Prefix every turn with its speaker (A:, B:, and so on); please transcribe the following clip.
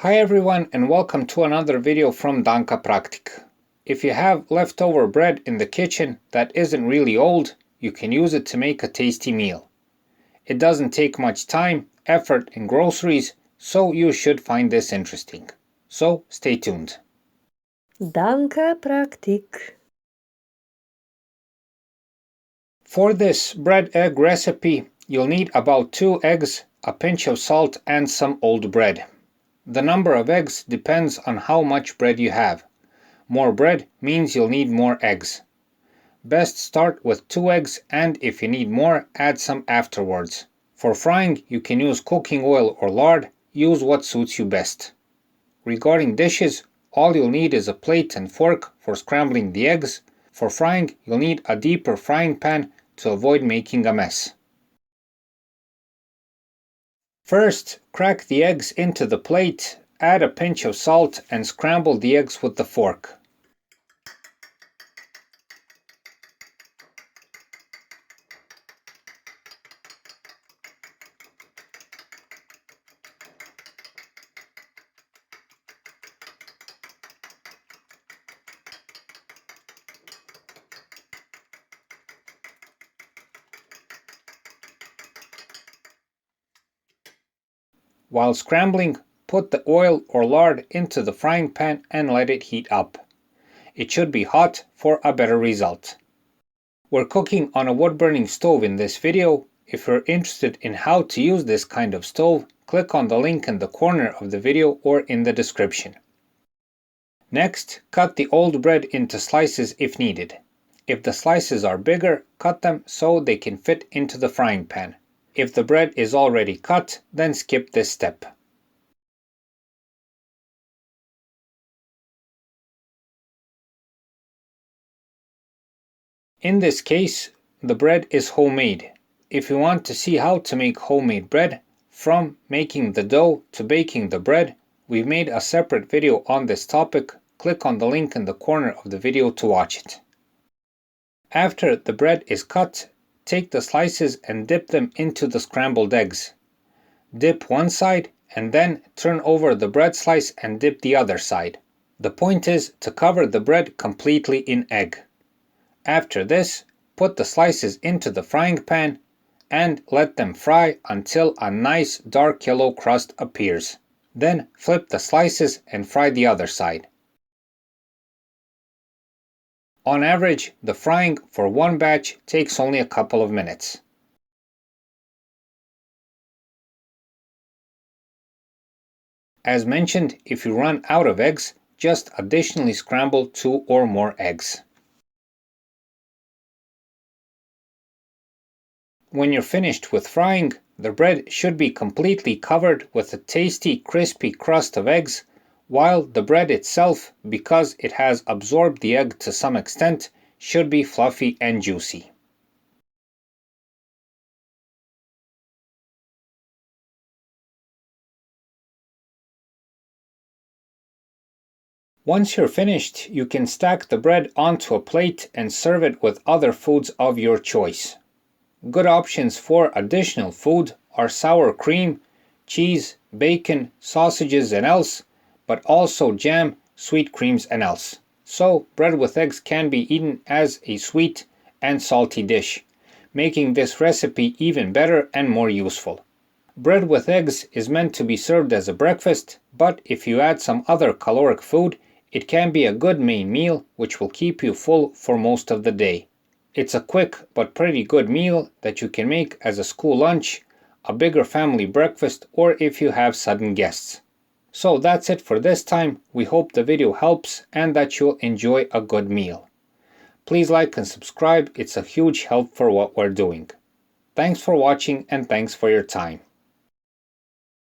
A: Hi everyone and welcome to another video from Danka Praktik. If you have leftover bread in the kitchen that isn't really old, you can use it to make a tasty meal. It doesn't take much time, effort and groceries, so you should find this interesting. So stay tuned.
B: Danka Praktik.
A: For this bread egg recipe, you'll need about 2 eggs, a pinch of salt and some old bread. The number of eggs depends on how much bread you have. More bread means you'll need more eggs. Best start with 2 eggs, and if you need more, add some afterwards. For frying, you can use cooking oil or lard, use what suits you best. Regarding dishes, all you'll need is a plate and fork for scrambling the eggs. For frying, you'll need a deeper frying pan to avoid making a mess. First, crack the eggs into the plate, add a pinch of salt and scramble the eggs with the fork. While scrambling, put the oil or lard into the frying pan and let it heat up. It should be hot for a better result. We're cooking on a wood-burning stove in this video. If you're interested in how to use this kind of stove, click on the link in the corner of the video or in the description. Next, cut the old bread into slices if needed. If the slices are bigger, cut them so they can fit into the frying pan. If the bread is already cut, then skip this step. In this case, the bread is homemade. If you want to see how to make homemade bread, from making the dough to baking the bread, we've made a separate video on this topic. Click on the link in the corner of the video to watch it. After the bread is cut, take the slices and dip them into the scrambled eggs. Dip one side and then turn over the bread slice and dip the other side. The point is to cover the bread completely in egg. After this, put the slices into the frying pan and let them fry until a nice dark yellow crust appears. Then flip the slices and fry the other side. On average, the frying for one batch takes only a couple of minutes. As mentioned, if you run out of eggs, just additionally scramble 2 or more eggs. When you're finished with frying, the bread should be completely covered with a tasty crispy crust of eggs, while the bread itself, because it has absorbed the egg to some extent, should be fluffy and juicy. Once you're finished, you can stack the bread onto a plate and serve it with other foods of your choice. Good options for additional food are sour cream, cheese, bacon, sausages and else, but also jam, sweet creams and else. So bread with eggs can be eaten as a sweet and salty dish, making this recipe even better and more useful. Bread with eggs is meant to be served as a breakfast, but if you add some other caloric food, it can be a good main meal which will keep you full for most of the day. It's a quick but pretty good meal that you can make as a school lunch, a bigger family breakfast, or if you have sudden guests. So that's it for this time. We hope the video helps and that you'll enjoy a good meal. Please like and subscribe, it's a huge help for what we're doing. Thanks for watching and thanks for your time.